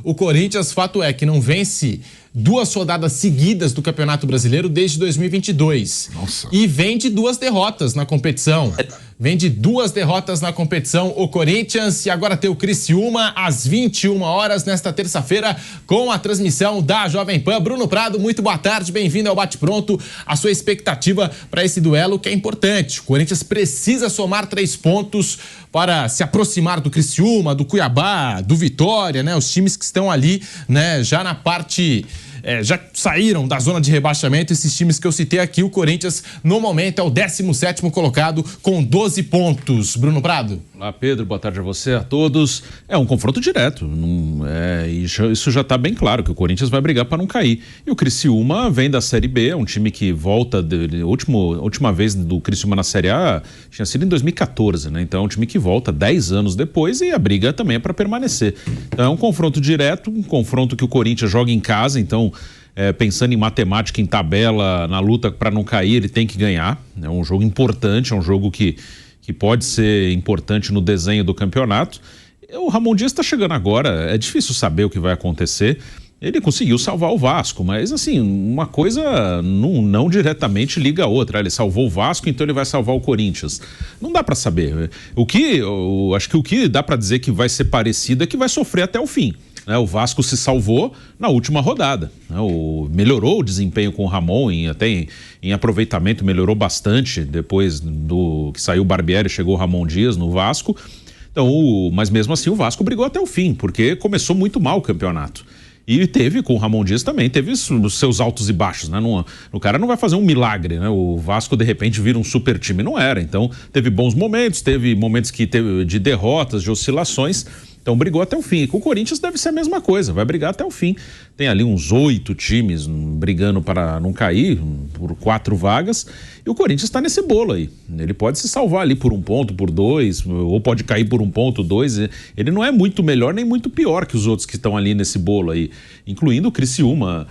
O Corinthians, fato é que não vence 2 rodadas seguidas do Campeonato Brasileiro desde 2022. Nossa. E vem de 2 derrotas na competição. Vem de 2 derrotas na competição o Corinthians, e agora tem o Criciúma às 21 horas nesta terça-feira com a transmissão da Jovem Pan. Bruno Prado, muito boa tarde, bem-vindo ao Bate Pronto. A sua expectativa para esse duelo que é importante. O Corinthians precisa somar 3 pontos para se aproximar do Criciúma, do Cuiabá, do Vitória, né? Os times que estão ali, né, já na parte... já saíram da zona de rebaixamento, esses times que eu citei aqui. O Corinthians, no momento, é o 17º colocado com 12 pontos. Bruno Prado. Olá, Pedro, boa tarde a você, a todos. É um confronto direto, isso já está bem claro, que o Corinthians vai brigar para não cair. E o Criciúma vem da Série B, é um time que volta, a última vez do Criciúma na Série A tinha sido em 2014, né? Então é um time que volta 10 anos depois e a briga também é para permanecer. Então é um confronto direto, um confronto que o Corinthians joga em casa, então... pensando em matemática, em tabela, na luta para não cair, ele tem que ganhar. É um jogo importante, é um jogo que pode ser importante no desenho do campeonato. O Ramon Dias está chegando agora, é difícil saber o que vai acontecer. Ele conseguiu salvar o Vasco, mas assim, uma coisa não diretamente liga a outra. Ele salvou o Vasco, então ele vai salvar o Corinthians. Não dá para saber. Acho que o que dá para dizer que vai ser parecido é que vai sofrer até o fim. O Vasco se salvou na última rodada, melhorou o desempenho com o Ramon, até em aproveitamento melhorou bastante depois do que saiu o Barbieri e chegou o Ramon Dias no Vasco. Então, mas mesmo assim o Vasco brigou até o fim, porque começou muito mal o campeonato. E teve, com o Ramon Dias também, teve os seus altos e baixos, né? O cara não vai fazer um milagre, né? O Vasco, de repente, vira um super time, não era. Então, teve bons momentos, teve momentos que teve de derrotas, de oscilações. Então brigou até o fim. E com o Corinthians deve ser a mesma coisa, vai brigar até o fim. Tem ali uns 8 times brigando para não cair, por 4 vagas, e o Corinthians está nesse bolo aí. Ele pode se salvar ali por 1 ponto, por 2, ou pode cair por 1 ponto, 2. Ele não é muito melhor nem muito pior que os outros que estão ali nesse bolo aí, incluindo o Criciúma,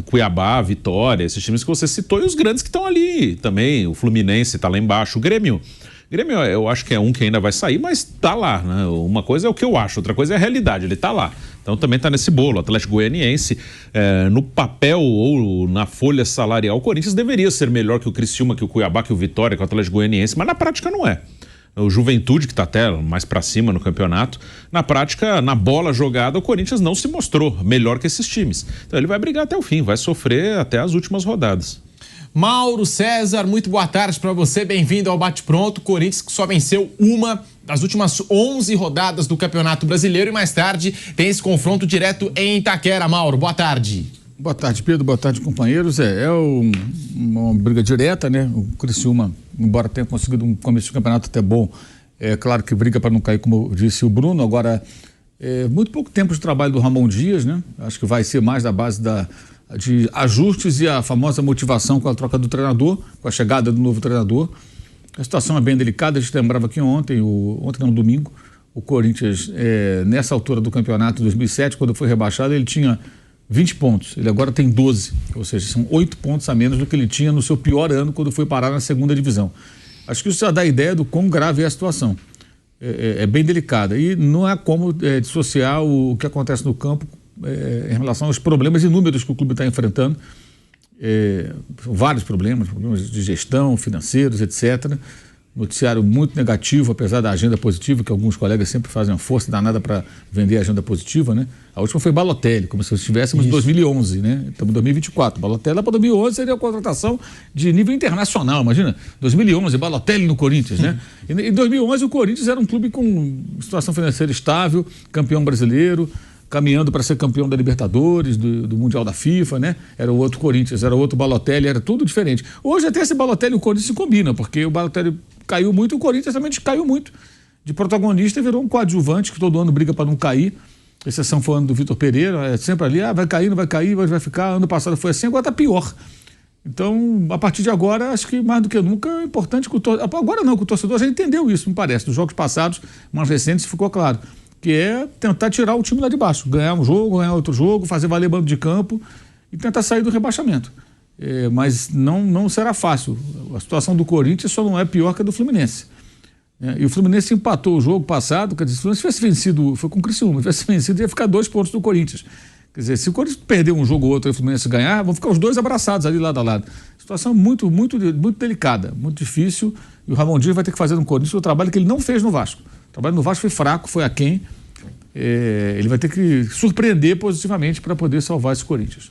Cuiabá, Vitória, esses times que você citou, e os grandes que estão ali também. O Fluminense está lá embaixo, o Grêmio, eu acho que é um que ainda vai sair, mas tá lá, né? Uma coisa é o que eu acho, outra coisa é a realidade, ele tá lá. Então também tá nesse bolo. O Atlético Goianiense, no papel ou na folha salarial, o Corinthians deveria ser melhor que o Criciúma, que o Cuiabá, que o Vitória, que o Atlético Goianiense, mas na prática não é. O Juventude, que tá até mais pra cima no campeonato, na prática, na bola jogada, o Corinthians não se mostrou melhor que esses times. Então ele vai brigar até o fim, vai sofrer até as últimas rodadas. Mauro César, muito boa tarde para você, bem-vindo ao Bate Pronto. Corinthians que só venceu uma das últimas 11 rodadas do Campeonato Brasileiro, e mais tarde tem esse confronto direto em Itaquera. Mauro, boa tarde. Boa tarde, Pedro, boa tarde, companheiros. Uma briga direta, né? O Criciúma, embora tenha conseguido um começo de campeonato até bom, é claro que briga para não cair, como disse o Bruno. Agora, muito pouco tempo de trabalho do Ramon Dias, né? Acho que vai ser mais da base de ajustes e a famosa motivação com a troca do treinador, com a chegada do novo treinador. A situação é bem delicada. A gente lembrava que ontem no domingo, o Corinthians, nessa altura do campeonato, 2007, quando foi rebaixado, ele tinha 20 pontos. Ele agora tem 12, ou seja, são 8 pontos a menos do que ele tinha no seu pior ano, quando foi parar na segunda divisão. Acho que isso já dá ideia do quão grave é a situação. É bem delicada. E não há como dissociar o que acontece no campo em relação aos problemas inúmeros que o clube está enfrentando. Vários problemas de gestão, financeiros, etc. Noticiário muito negativo, apesar da agenda positiva, que alguns colegas sempre fazem uma força danada para vender a agenda positiva, né? A última foi Balotelli, como se estivéssemos em 2011, né? Estamos em 2024. Balotelli lá para 2011 seria a contratação de nível internacional, imagina. 2011, Balotelli no Corinthians, né? Em 2011 o Corinthians era um clube com situação financeira estável, campeão brasileiro, caminhando para ser campeão da Libertadores, do Mundial da FIFA, né? Era o outro Corinthians, era o outro Balotelli, era tudo diferente. Hoje até esse Balotelli e o Corinthians se combinam, porque o Balotelli caiu muito, o Corinthians também caiu muito. De protagonista virou um coadjuvante que todo ano briga para não cair. Exceção foi o ano do Vitor Pereira, sempre ali, vai cair, não vai cair, vai ficar. Ano passado foi assim, agora está pior. Então, a partir de agora, acho que mais do que nunca é importante que o torcedor... Agora não, que o torcedor já entendeu isso, me parece. Nos jogos passados, mais recentes, ficou claro. Que é tentar tirar o time lá de baixo. Ganhar um jogo, ganhar outro jogo, fazer valer bando de campo e tentar sair do rebaixamento. Mas não será fácil. A situação do Corinthians só não é pior que a do Fluminense. E o Fluminense empatou o jogo passado, quer dizer, se o Fluminense tivesse vencido, foi com o Criciúma, tivesse vencido, ia ficar 2 pontos do Corinthians. Quer dizer, se o Corinthians perder um jogo ou outro e o Fluminense ganhar, vão ficar os dois abraçados ali lado a lado. Situação muito, muito, muito delicada, muito difícil, e o Ramon Dias vai ter que fazer no Corinthians o trabalho que ele não fez no Vasco. O trabalho no Vasco foi fraco, foi aquém. Ele vai ter que surpreender positivamente para poder salvar esse Corinthians.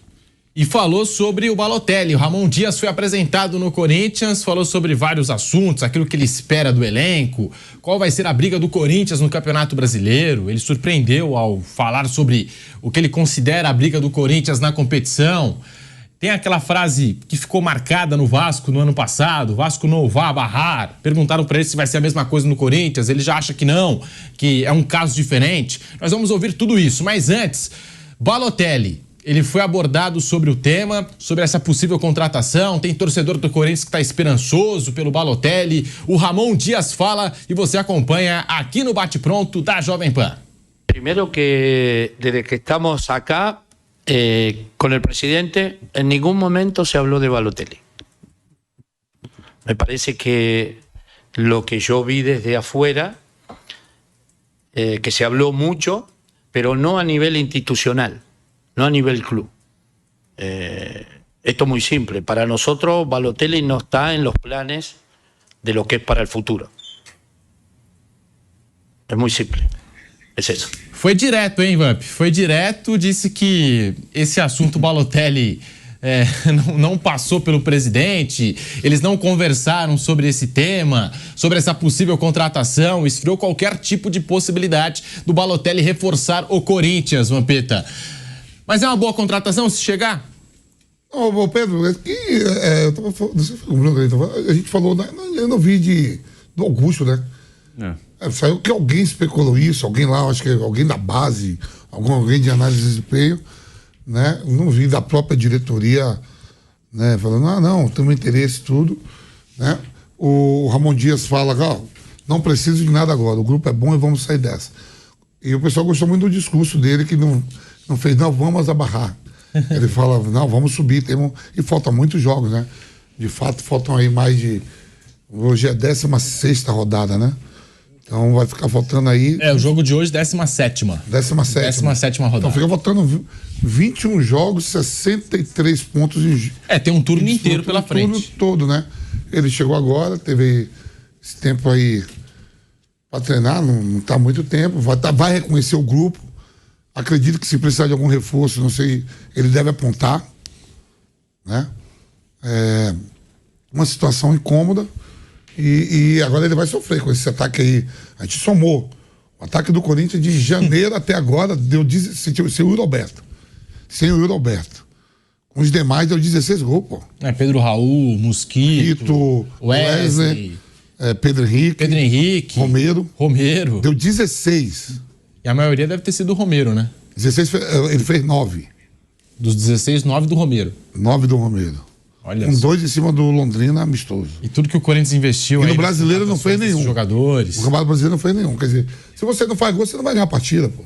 E falou sobre o Balotelli. O Ramon Dias foi apresentado no Corinthians, falou sobre vários assuntos, aquilo que ele espera do elenco, qual vai ser a briga do Corinthians no Campeonato Brasileiro. Ele surpreendeu ao falar sobre o que ele considera a briga do Corinthians na competição. Tem aquela frase que ficou marcada no Vasco no ano passado: o Vasco não vai barrar. Perguntaram para ele se vai ser a mesma coisa no Corinthians, ele já acha que não, que é um caso diferente. Nós vamos ouvir tudo isso, mas antes, Balotelli. Ele foi abordado sobre o tema, sobre essa possível contratação. Tem torcedor do Corinthians que está esperançoso pelo Balotelli. O Ramon Dias fala e você acompanha aqui no Bate Pronto da Jovem Pan. Primero que desde que estamos acá con el presidente, en ningún momento se habló de Balotelli. Me parece que lo que yo vi desde afuera, que se habló mucho, pero no a nivel institucional. No a nivel club. Esto es muy simple. Para nosotros, Balotelli no está en los planes de lo que es para el futuro. Es muy simple. Es eso. Foi direto, hein, Vamp? Foi direto, disse que esse assunto Balotelli não passou pelo presidente, eles não conversaram sobre esse tema, sobre essa possível contratação, esfriou qualquer tipo de possibilidade do Balotelli reforçar o Corinthians, Vampeta. Mas é uma boa contratação se chegar? Ô, Pedro, a gente falou, eu não vi do Augusto, né? Saiu que alguém especulou isso, alguém lá, acho que alguém da base, alguém de análise de desempenho, né? Não vi da própria diretoria, né? Falando, não, temos interesse, tudo, né? O Ramon Dias fala, não preciso de nada agora, o grupo é bom e vamos sair dessa. E o pessoal gostou muito do discurso dele, que não fez, vamos abarrar. Ele fala, vamos subir, e faltam muitos jogos, né? De fato, faltam aí mais de... Hoje é a 16ª rodada, né? Então vai ficar faltando aí... o jogo de hoje, 17ª. 17ª rodada. Então fica faltando 21 jogos, 63 pontos. Tem um turno inteiro pela frente. Um turno todo, né? Ele chegou agora, teve esse tempo aí para treinar, não tá muito tempo, vai reconhecer o grupo. Acredito que se precisar de algum reforço, não sei, ele deve apontar, né? Uma situação incômoda e agora ele vai sofrer com esse ataque aí. A gente somou o ataque do Corinthians de janeiro até agora, sem o Yuri Alberto. Sem o Yuri Alberto. Com os demais deu 16 gols, pô. Pedro Raul, Mosquito, Wesley, Pedro Henrique, Romero. Deu 16. E a maioria deve ter sido o Romero, né? 16, ele fez 9. Dos 16, 9 do Romero. 9 do Romero. Olha com só. 2 em cima do Londrina, amistoso. E tudo que o Corinthians investiu... E no brasileiro não fez nenhum. Jogadores. O Campeonato Brasileiro não fez nenhum. Quer dizer, se você não faz gol, você não vai ganhar a partida, pô.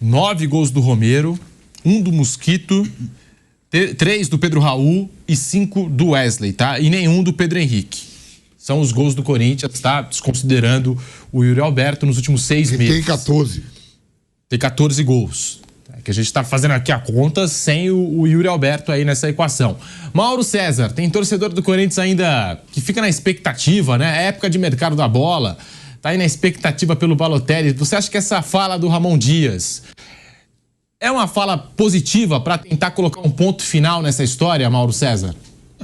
9 gols do Romero, 1 do Mosquito, 3 do Pedro Raul e 5 do Wesley, tá? E nenhum do Pedro Henrique. São os gols do Corinthians, tá? Desconsiderando o Yuri Alberto nos últimos 6 meses. Tem 14. Tem 14 gols. Que a gente tá fazendo aqui a conta sem o Yuri Alberto aí nessa equação. Mauro César, tem torcedor do Corinthians ainda que fica na expectativa, né? É época de mercado da bola, tá aí na expectativa pelo Balotelli. Você acha que essa fala do Ramon Dias é uma fala positiva para tentar colocar um ponto final nessa história, Mauro César?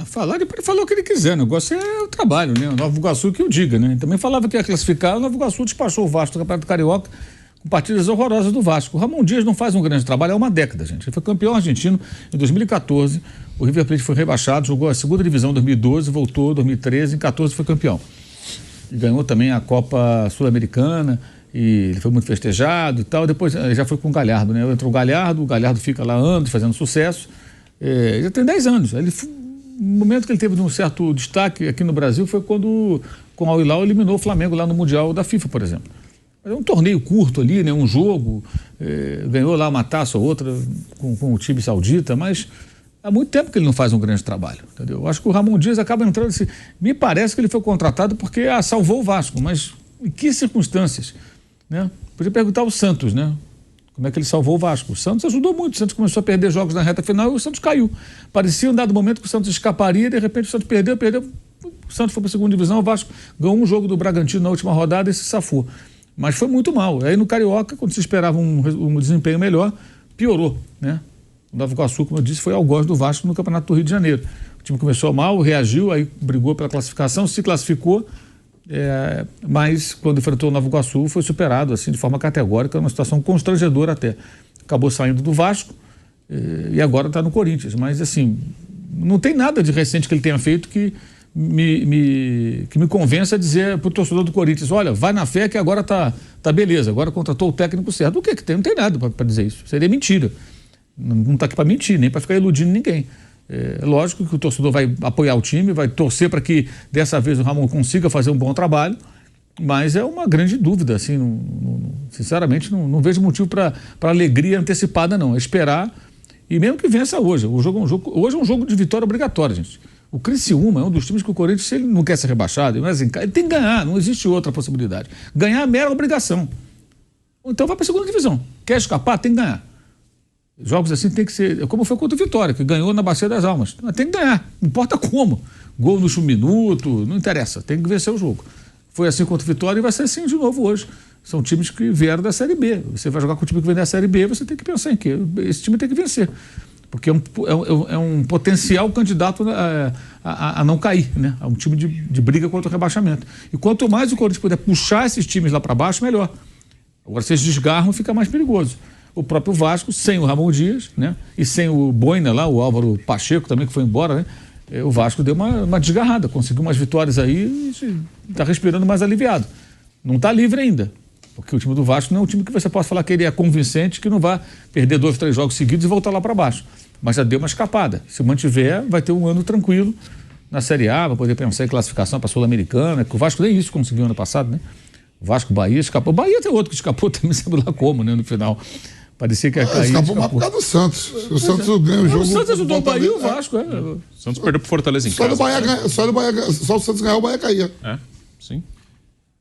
Falar, ele falou o que ele quiser, o negócio é o trabalho, né? O Nova Iguaçu que eu diga, né? Também falava que ia classificar, o Nova Iguaçu despachou o Vasco do Campeonato Carioca com partidas horrorosas do Vasco. O Ramon Dias não faz um grande trabalho há uma década, gente. Ele foi campeão argentino em 2014, o River Plate foi rebaixado, jogou a segunda divisão em 2012, voltou em 2013, em 2014 foi campeão. E ganhou também a Copa Sul-Americana, e ele foi muito festejado e tal. Depois já foi com o Galhardo, né? Entrou o Galhardo fica lá anos fazendo sucesso. Ele já tem 10 anos. O momento que ele teve um certo destaque aqui no Brasil foi quando, com o Al Hilal, eliminou o Flamengo lá no Mundial da FIFA, por exemplo. É um torneio curto ali, né? Um jogo, ganhou lá uma taça ou outra com o time saudita, mas há muito tempo que ele não faz um grande trabalho, entendeu? Eu acho que o Ramon Dias acaba entrando assim, me parece que ele foi contratado porque salvou o Vasco, mas Em que circunstâncias? Né? Podia perguntar ao Santos, né? Como é que ele salvou o Vasco? O Santos ajudou muito. O Santos começou a perder jogos na reta final e o Santos caiu. Parecia um dado momento que o Santos escaparia e de repente o Santos perdeu. O Santos foi para a segunda divisão, o Vasco ganhou um jogo do Bragantino na última rodada e se safou. Mas foi muito mal. Aí no Carioca, quando se esperava um desempenho melhor, piorou, né? O Nova Iguaçu, como eu disse, foi algoz do Vasco no Campeonato do Rio de Janeiro. O time começou mal, reagiu, aí brigou pela classificação, se classificou, mas quando enfrentou o Nova Iguaçu foi superado assim, de forma categórica, uma situação constrangedora até. Acabou saindo do Vasco e agora está no Corinthians. Mas assim, não tem nada de recente que ele tenha feito que me convença a dizer para o torcedor do Corinthians, olha, vai na fé que agora tá beleza, agora contratou o técnico certo. O que tem? Não tem nada para dizer isso. Seria mentira. Não está aqui para mentir, nem para ficar iludindo ninguém. É lógico que o torcedor vai apoiar o time, vai torcer para que dessa vez o Ramon consiga fazer um bom trabalho, mas é uma grande dúvida, assim, sinceramente não vejo motivo para alegria antecipada não, é esperar e mesmo que vença hoje. Hoje é um jogo de vitória obrigatória, gente. O Criciúma é um dos times que o Corinthians, se ele não quer ser rebaixado, ele tem que ganhar, não existe outra possibilidade. Ganhar é mera obrigação. Então vai para a segunda divisão. Quer escapar? Tem que ganhar. Jogos assim tem que ser, como foi contra o Vitória, que ganhou na Bacia das Almas. Mas tem que ganhar, não importa como. Gol no último minuto, não interessa, tem que vencer o jogo. Foi assim contra o Vitória e vai ser assim de novo hoje. São times que vieram da Série B. Você vai jogar com o time que vem da Série B, você tem que pensar em quê? Esse time tem que vencer. Porque é um potencial candidato a não cair, né? É um time de briga contra o rebaixamento. E quanto mais o Corinthians puder puxar esses times lá para baixo, melhor. Agora, se eles desgarram, fica mais perigoso. O próprio Vasco, sem o Ramon Dias, né? E sem o Boina lá, o Álvaro Pacheco também, que foi embora, né? O Vasco deu uma desgarrada, conseguiu umas vitórias aí e está respirando mais aliviado. Não está livre ainda, porque o time do Vasco não é um time que você possa falar que ele é convincente, que não vai perder 2, 3 jogos seguidos e voltar lá para baixo. Mas já deu uma escapada. Se mantiver, vai ter um ano tranquilo na Série A, vai poder pensar em classificação para a Sul-Americana, que o Vasco nem isso conseguiu ano passado, né? O Vasco, Bahia escapou. O Bahia tem outro que escapou também, sabe lá como, né? No final. Parecia que ia cair. Escapou mais por causa do Santos. O Santos ganhou o jogo. O Santos ajudou o Bahia e o Vasco. O Santos perdeu pro Fortaleza em casa. Só o Santos ganhou, o Bahia caía. Sim.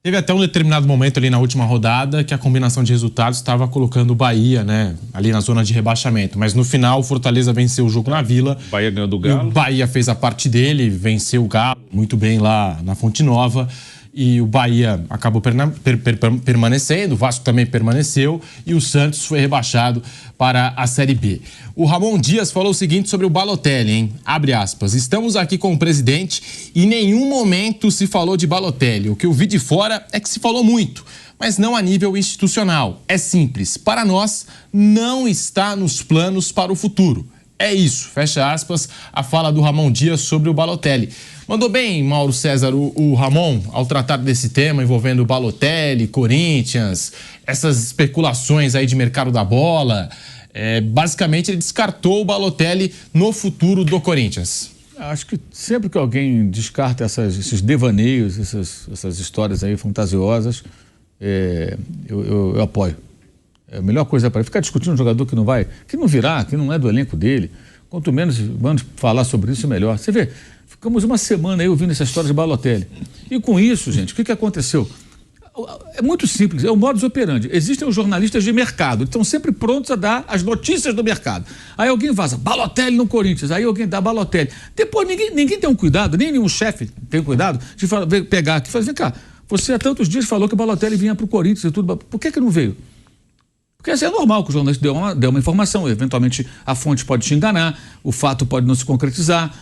Teve até um determinado momento ali na última rodada que a combinação de resultados estava colocando o Bahia, né, ali na zona de rebaixamento. Mas no final o Fortaleza venceu o jogo na Vila. O Bahia ganhou do Galo. O Bahia fez a parte dele, venceu o Galo muito bem lá na Fonte Nova. E o Bahia acabou permanecendo, o Vasco também permaneceu e o Santos foi rebaixado para a Série B. O Ramon Dias falou o seguinte sobre o Balotelli, hein? Abre aspas. Estamos aqui com o presidente e em nenhum momento se falou de Balotelli. O que eu vi de fora é que se falou muito, mas não a nível institucional. É simples. Para nós, não está nos planos para o futuro. É isso, fecha aspas, a fala do Ramon Dias sobre o Balotelli. Mandou bem, Mauro César, o Ramon, ao tratar desse tema envolvendo o Balotelli, Corinthians, essas especulações aí de mercado da bola. Basicamente, ele descartou o Balotelli no futuro do Corinthians. Acho que sempre que alguém descarta esses devaneios, essas histórias aí fantasiosas, eu apoio. É a melhor coisa para ele. Ficar discutindo um jogador que não virá, que não é do elenco dele. Quanto menos vamos falar sobre isso, melhor. Você vê, ficamos uma semana aí ouvindo essa história de Balotelli. E com isso, gente, o que aconteceu? É muito simples, é o modus operandi. Existem os jornalistas de mercado, estão sempre prontos a dar as notícias do mercado. Aí alguém vaza, Balotelli no Corinthians, aí alguém dá Balotelli. Depois ninguém tem um cuidado, nem nenhum chefe tem cuidado de pegar aqui e falar, vem cá, você há tantos dias falou que o Balotelli vinha para o Corinthians e tudo, por que não veio? Porque assim, é normal que o jornalista dê uma informação, eventualmente a fonte pode te enganar, o fato pode não se concretizar,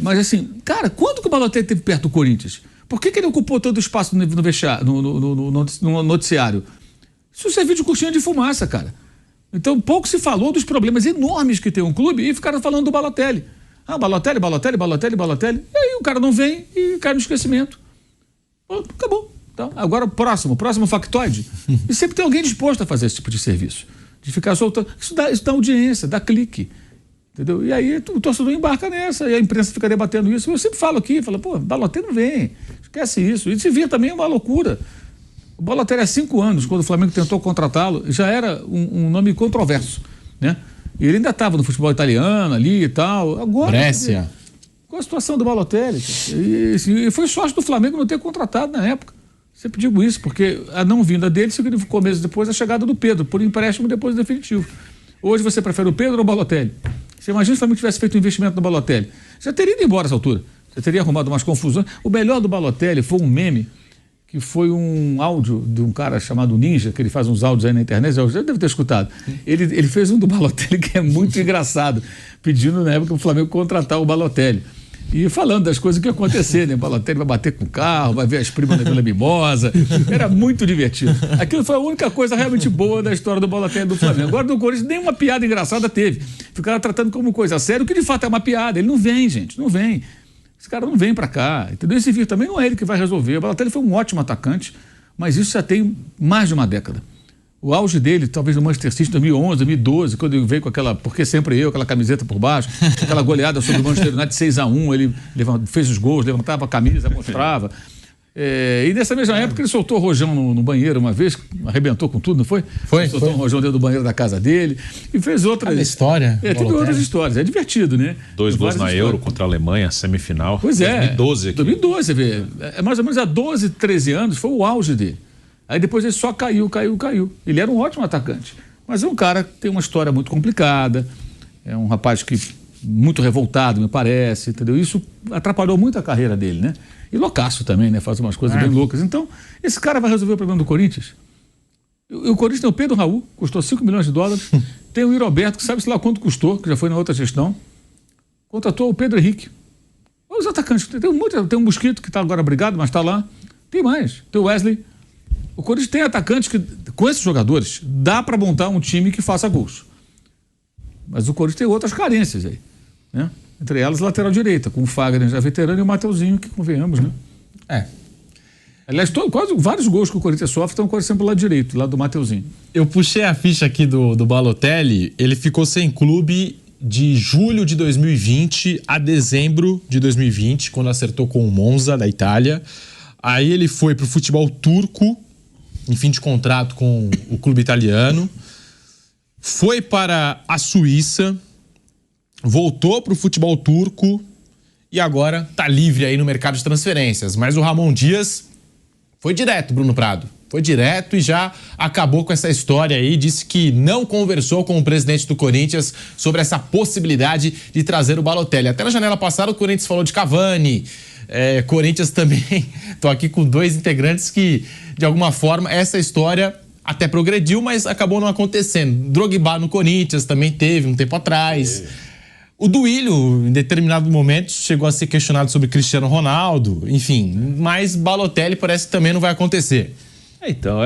mas assim, cara, quando que o Balotelli esteve perto do Corinthians? Por que ele ocupou todo o espaço no noticiário? Isso é serviço de cortina de fumaça, cara. Então, pouco se falou dos problemas enormes que tem um clube e ficaram falando do Balotelli. Balotelli. E aí o cara não vem e cai no esquecimento. Acabou. Então, agora, próximo factoide. E sempre tem alguém disposto a fazer esse tipo de serviço. De ficar soltando. Isso dá audiência, dá clique. Entendeu? E aí o torcedor embarca nessa, e a imprensa fica debatendo isso. Eu sempre falo aqui, Balotelli não vem. Esquece isso. E se vir também é uma loucura. O Balotelli há 5 anos, quando o Flamengo tentou contratá-lo, já era um nome controverso, né? E ele ainda estava no futebol italiano ali e tal. Agora, Brescia. Qual a situação do Balotelli? E foi sorte do Flamengo não ter contratado na época. Sempre digo isso, porque a não vinda dele significou meses depois a chegada do Pedro, por empréstimo depois do definitivo. Hoje você prefere o Pedro ou o Balotelli? Você imagina se o Flamengo tivesse feito um investimento no Balotelli. Já teria ido embora essa altura. Você teria arrumado umas confusões. O melhor do Balotelli foi um meme, que foi um áudio de um cara chamado Ninja, que ele faz uns áudios aí na internet, eu já deve ter escutado. Ele fez um do Balotelli que é muito engraçado, pedindo na época o Flamengo contratar o Balotelli. E falando das coisas que iam acontecer, né? O Balotelli vai bater com o carro, vai ver as primas da Vila Mimosa. Era muito divertido. Aquilo foi a única coisa realmente boa da história do Balotelli do Flamengo. Agora do Corinthians nenhuma piada engraçada teve. Ficaram tratando como coisa séria, o que de fato é uma piada. Ele não vem, gente, não vem. Esse cara não vem pra cá, entendeu? Esse vídeo também não é ele que vai resolver. O Balotelli foi um ótimo atacante, mas isso já tem mais de uma década. O auge dele, talvez no Manchester City, 2011, 2012, quando ele veio com aquela, porque sempre eu, aquela camiseta por baixo, aquela goleada sobre o Manchester United 6-1, ele fez os gols, levantava a camisa, mostrava. E nessa mesma época ele soltou o rojão no banheiro uma vez, arrebentou com tudo, não foi? Soltou um rojão dentro do banheiro da casa dele e fez outras... Cada história. Teve outras histórias, é divertido, né? 2 gols na Euro contra a Alemanha, semifinal. Pois é. 2012 aqui. 2012, você vê. Mais ou menos há 12, 13 anos foi o auge dele. Aí depois ele só caiu. Ele era um ótimo atacante, mas é um cara que tem uma história muito complicada, é um rapaz que muito revoltado, me parece, entendeu? Isso atrapalhou muito a carreira dele, né? E loucaço também, né? Faz umas coisas bem loucas. Então, esse cara vai resolver o problema do Corinthians? O Corinthians tem o Pedro Raul, custou $5 milhões. Tem o Iroberto, que sabe-se lá quanto custou, que já foi na outra gestão. Contratou o Pedro Henrique. Os atacantes, tem um Mosquito que está agora brigado, mas está lá. Tem mais, tem o Wesley. O Corinthians tem atacantes que, com esses jogadores, dá para montar um time que faça gols. Mas o Corinthians tem outras carências aí, né? Entre elas, lateral direita, com o Fagner já veterano e o Mateuzinho, que convenhamos, né? Aliás, vários gols que o Corinthians sofre estão acontecendo pelo lado direito, lá do Mateuzinho. Eu puxei a ficha aqui do Balotelli, ele ficou sem clube de julho de 2020 a dezembro de 2020, quando acertou com o Monza, da Itália. Aí ele foi para o futebol turco, em fim de contrato com o clube italiano, foi para a Suíça, voltou para o futebol turco e agora está livre aí no mercado de transferências. Mas o Ramon Dias foi direto, Bruno Prado. Foi direto e já acabou com essa história aí, disse que não conversou com o presidente do Corinthians sobre essa possibilidade de trazer o Balotelli. Até na janela passada o Corinthians falou de Cavani, Corinthians também. Tô aqui com 2 integrantes que, de alguma forma, essa história até progrediu, mas acabou não acontecendo. Drogba no Corinthians também teve um tempo atrás. O Duílio, em determinado momento, chegou a ser questionado sobre Cristiano Ronaldo, enfim. Mas Balotelli parece que também não vai acontecer. Então,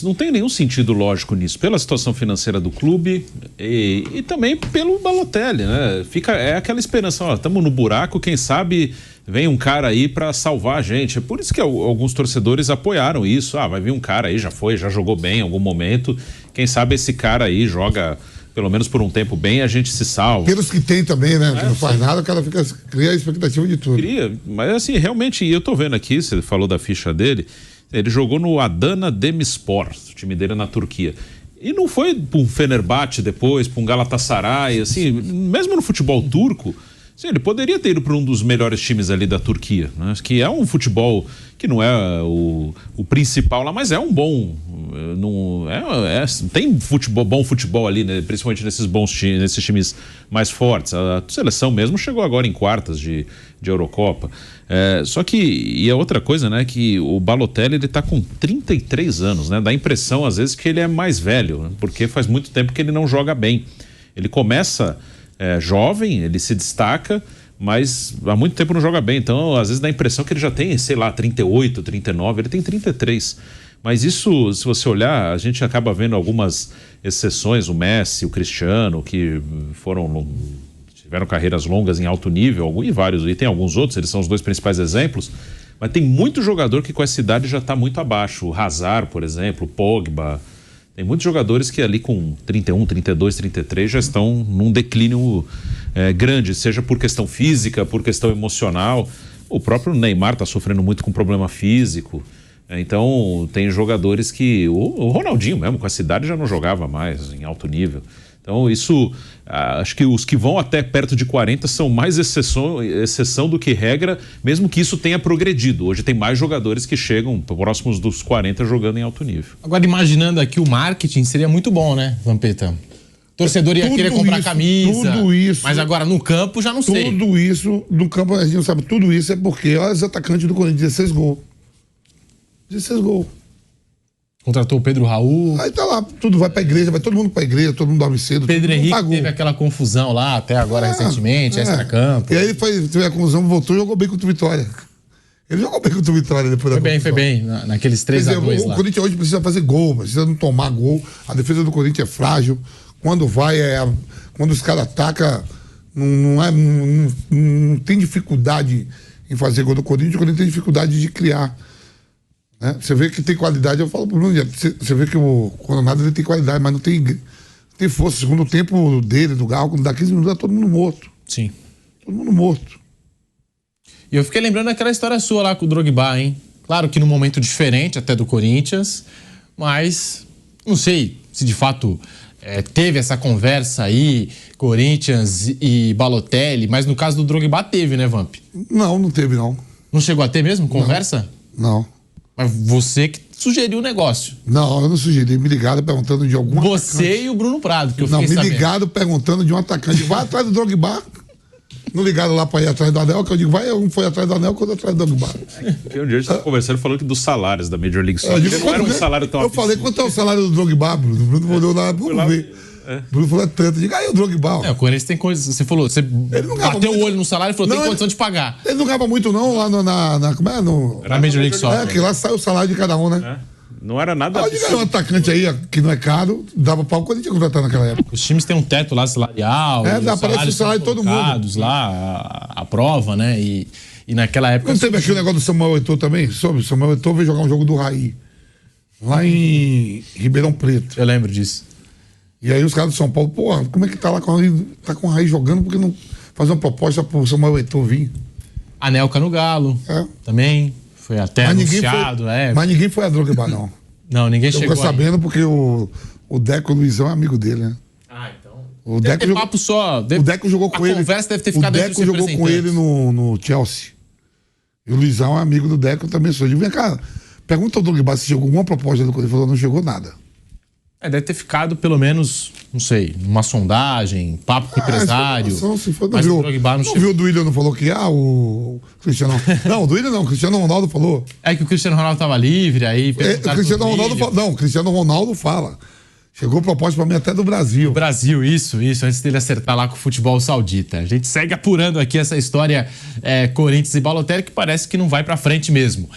não tem nenhum sentido lógico nisso, pela situação financeira do clube e também pelo Balotelli, né? É aquela esperança, ó, estamos no buraco, quem sabe vem um cara aí para salvar a gente. É por isso que alguns torcedores apoiaram isso. Vai vir um cara aí, já jogou bem em algum momento, quem sabe esse cara aí joga pelo menos por um tempo bem, a gente se salva. Pelos que tem também, né? Que não faz nada, o cara cria a expectativa de tudo. Cria, mas assim, realmente, eu tô vendo aqui, você falou da ficha dele, ele jogou no Adana Demirspor, o time dele é na Turquia. E não foi para um Fenerbahçe depois, para um Galatasaray, assim, mesmo no futebol turco, assim, ele poderia ter ido para um dos melhores times ali da Turquia, né? Que é um futebol que não é o principal lá, mas é um bom... tem bom futebol ali, né? Principalmente nesses times mais fortes. A seleção mesmo chegou agora em quartas de Eurocopa. Só que, e a outra coisa, né, que o Balotelli, ele tá com 33 anos, né? Dá a impressão, às vezes, que ele é mais velho, né? Porque faz muito tempo que ele não joga bem. Ele começa jovem, ele se destaca, mas há muito tempo não joga bem. Então, às vezes, dá a impressão que ele já tem, sei lá, 38, 39, ele tem 33. Mas isso, se você olhar, a gente acaba vendo algumas exceções, o Messi, o Cristiano, que tiveram carreiras longas em alto nível, e tem alguns outros, eles são os 2 principais exemplos, mas tem muito jogador que com essa idade já está muito abaixo. O Hazard, por exemplo, o Pogba, tem muitos jogadores que ali com 31, 32, 33 já estão num declínio grande, seja por questão física, por questão emocional. O próprio Neymar está sofrendo muito com problema físico. Então, tem jogadores que... O Ronaldinho mesmo, com essa idade, já não jogava mais em alto nível. Então isso, acho que os que vão até perto de 40 são mais exceção do que regra, mesmo que isso tenha progredido. Hoje tem mais jogadores que chegam próximos dos 40 jogando em alto nível. Agora, imaginando aqui o marketing, seria muito bom, né, Vampeta? Torcedor ia querer comprar camisa. Tudo isso. Mas agora no campo já não sei. Tudo isso, no campo a gente não sabe. Tudo isso é porque, olha os atacantes do Corinthians, 16 gols. 16 gols. Contratou o Pedro Raul. Aí tá lá, tudo vai pra igreja, vai todo mundo pra igreja, todo mundo dorme cedo. Pedro Henrique teve aquela confusão lá até agora recentemente, extra-campo. E aí ele teve a confusão, voltou e jogou bem contra o Vitória. Ele jogou bem contra o Vitória depois da confusão. Foi bem, naqueles 3-2 lá. O Corinthians hoje precisa fazer gol, precisa não tomar gol. A defesa do Corinthians é frágil. Quando vai, quando os caras atacam, não tem dificuldade em fazer gol do Corinthians, o Corinthians tem dificuldade de criar. Né? Você vê que tem qualidade, eu falo pro Bruno, você vê que o Coronado ele tem qualidade, mas não tem força. Segundo tempo dele, do Galo, quando dá 15 minutos, tá todo mundo morto. Sim. Todo mundo morto. E eu fiquei lembrando daquela história sua lá com o Drogba, hein? Claro que num momento diferente até do Corinthians, mas não sei se de fato teve essa conversa aí, Corinthians e Balotelli, mas no caso do Drogba teve, né, Vamp? Não teve, não. Não chegou a ter mesmo conversa? Não. Mas você que sugeriu o negócio. Não, eu não sugeri. Me ligaram perguntando de algum Você atacante. E o Bruno Prado, que eu não, fiquei sabendo. Me ligaram perguntando de um atacante. Vai atrás do Drogba. Não ligaram lá pra ir atrás do Anel, que eu digo, um foi atrás do Anel, outro atrás do Drogba. Porque um dia a gente estava conversando falando que dos salários da Major League Soccer. Não era um salário tão absurdo. falei, quanto é o salário do Drogba, Bruno? O Bruno mandou lá, vamos ver. Bruno falou, é tanto. Diga aí o Drogba. O Corinthians tem coisa. Você falou, você bateu o olho no salário e falou, tem condição de pagar. Ele não ganhava muito, não, lá como é? Na Major League Soccer. Que lá sai o salário de cada um, né? Não era nada. Diga um atacante aí que não é caro, dava pra o Corinthians contratar naquela época. Os times têm um teto lá salarial. Aparece o salário de todo mundo. Lá, a prova, né? E naquela época. Não teve aquele negócio do Samuel Eto'o também? Soube? O Samuel Eto'o veio jogar um jogo do Raí. Lá em Ribeirão Preto. Eu lembro disso. E aí os caras do São Paulo, porra, como é que tá lá com o Raí? Tá com o Raí jogando, porque não fazer uma proposta pro Samuel Eto'o vir? Anelka no Galo. Também. Foi até anunciado. Mas ninguém foi a Drogba, não. Não, ninguém chegou. Eu tô sabendo porque o Deco Luizão é amigo dele, né? Então. O Deco papo só. O Deco jogou com ele. A conversa deve ter ficado entre os representantes. O Deco jogou com ele no Chelsea. E o Luizão é amigo do Deco também. Eu digo, vem cá, pergunta ao Drogba se chegou alguma proposta do Corinthians. Ele falou, não chegou nada. Deve ter ficado pelo menos, não sei, numa sondagem, papo com o empresário. Mas o Drogba não chegou. Viu o Duílio não falou que o Cristiano... Não, o Duílio não, o Cristiano Ronaldo falou. É que o Cristiano Ronaldo tava livre, aí... o Cristiano Ronaldo fala. Não, o Cristiano Ronaldo fala. Chegou proposta pra mim até do Brasil. Brasil, isso, antes dele acertar lá com o futebol saudita. A gente segue apurando aqui essa história Corinthians e Balotelli, que parece que não vai pra frente mesmo.